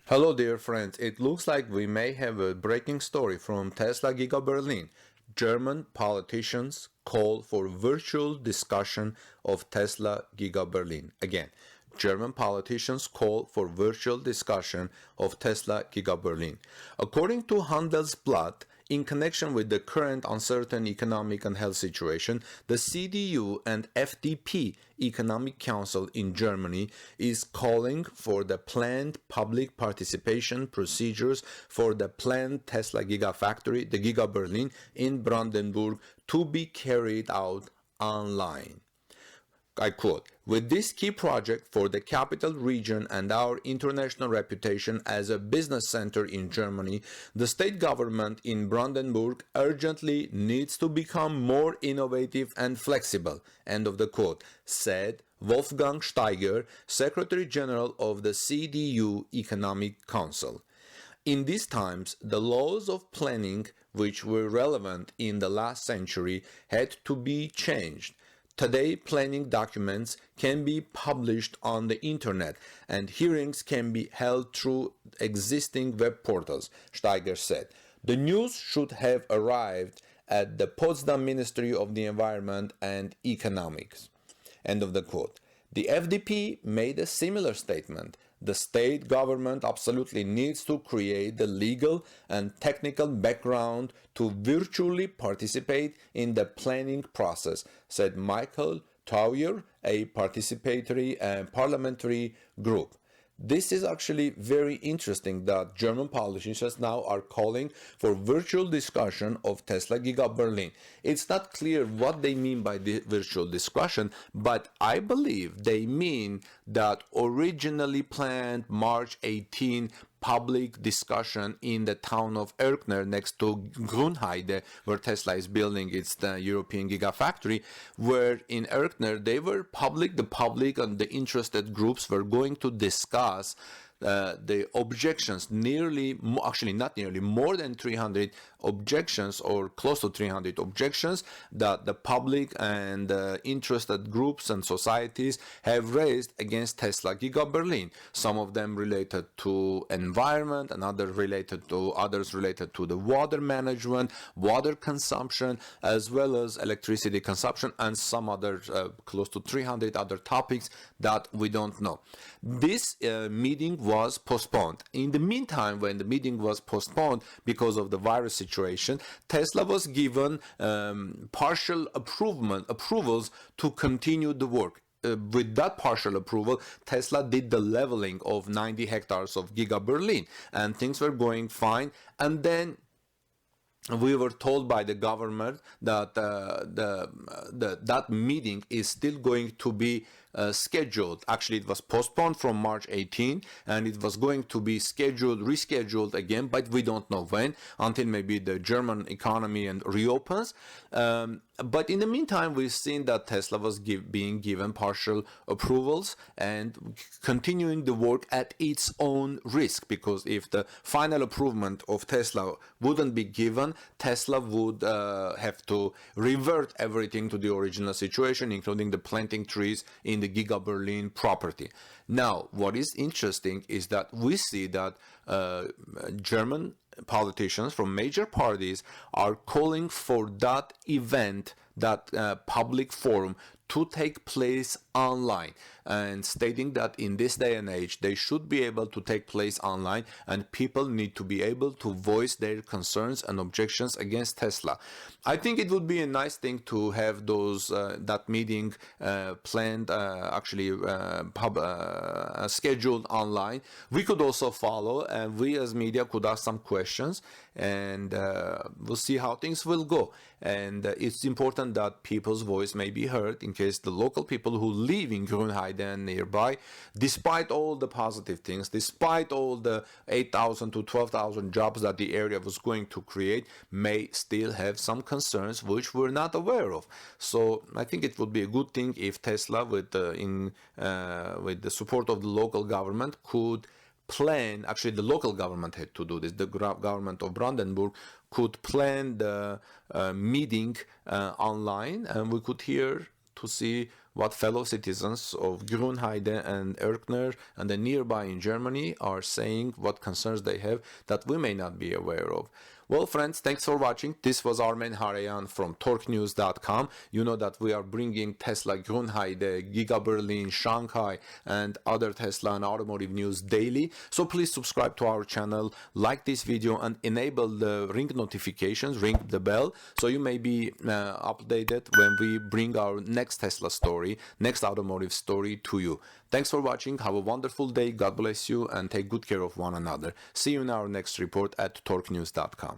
Hello dear friends, it looks like we may have a breaking story from Tesla Giga Berlin. German politicians call for virtual discussion of Tesla Giga Berlin. Again, German politicians call for virtual discussion of Tesla Giga Berlin. According to Handelsblatt, in connection with the current uncertain economic and health situation, the CDU and FDP Economic Council in Germany is calling for the planned public participation procedures for the planned Tesla Gigafactory, the Giga Berlin in Brandenburg, to be carried out online. I quote, "With this key project for the capital region and our international reputation as a business center in Germany, the state government in Brandenburg urgently needs to become more innovative and flexible," end of the quote, said Wolfgang Steiger, Secretary General of the CDU Economic Council. In these times, the laws of planning, which were relevant in the last century, had to be changed. Today, planning documents can be published on the internet and hearings can be held through existing web portals, Steiger said. The news should have arrived at the Potsdam Ministry of the Environment and Economics. End of the quote. The FDP made a similar statement. The state government absolutely needs to create the legal and technical background to virtually participate in the planning process, said Michael Tauer, a participatory parliamentary group. This is actually very interesting that German politicians now are calling for virtual discussion of Tesla Giga Berlin. It's not clear what they mean by the virtual discussion, but I believe they mean that originally planned March 18 public discussion in the town of Erkner next to Grünheide, where Tesla is building its European Gigafactory, where in Erkner the public and the interested groups were going to discuss the objections, more than 300 objections or close to 300 objections that the public and interested groups and societies have raised against Tesla Giga Berlin. Some of them related to environment and others related to the water management, water consumption, as well as electricity consumption, and some other close to 300 other topics that we don't know. This meeting was postponed. In the meantime, when the meeting was postponed because of the virus situation, Tesla was given partial approvals to continue the work. With that partial approval, Tesla did the leveling of 90 hectares of Giga Berlin, and things were going fine. And then we were told by the government that that meeting is still going to be scheduled. Actually, it was postponed from March 18, and it was going to be rescheduled again, but we don't know when, until maybe the German economy reopens. But in the meantime, we've seen that Tesla was being given partial approvals and continuing the work at its own risk, because if the final approval of Tesla wouldn't be given, Tesla would have to revert everything to the original situation, including the planting trees in the Giga Berlin property. Now, what is interesting is that we see that German politicians from major parties are calling for that event, that public forum, to take place online, and stating that in this day and age they should be able to take place online and people need to be able to voice their concerns and objections against Tesla. I think it would be a nice thing to have that meeting planned, scheduled online. We could also follow, and we as media could ask some questions, and we'll see how things will go. And it's important that people's voice may be heard, in case the local people who live in Grünheide and nearby, despite all the positive things, despite all the 8,000 to 12,000 jobs that the area was going to create, may still have some concerns which we're not aware of. So I think it would be a good thing if Tesla, with the support of the local government, could plan. Actually, the local government had to do this. The government of Brandenburg could plan the meeting online, and we could hear to see what fellow citizens of Grünheide and Erkner and the nearby in Germany are saying, what concerns they have that we may not be aware of. Well, friends, thanks for watching. This was Armen Harayan from torquenews.com. You know that we are bringing Tesla Grünheide, Giga Berlin, Shanghai, and other Tesla and automotive news daily. So please subscribe to our channel, like this video, and enable the ring notifications, ring the bell, so you may be updated when we bring our next Tesla story, next automotive story to you. Thanks for watching. Have a wonderful day. God bless you, and take good care of one another. See you in our next report at torquenews.com.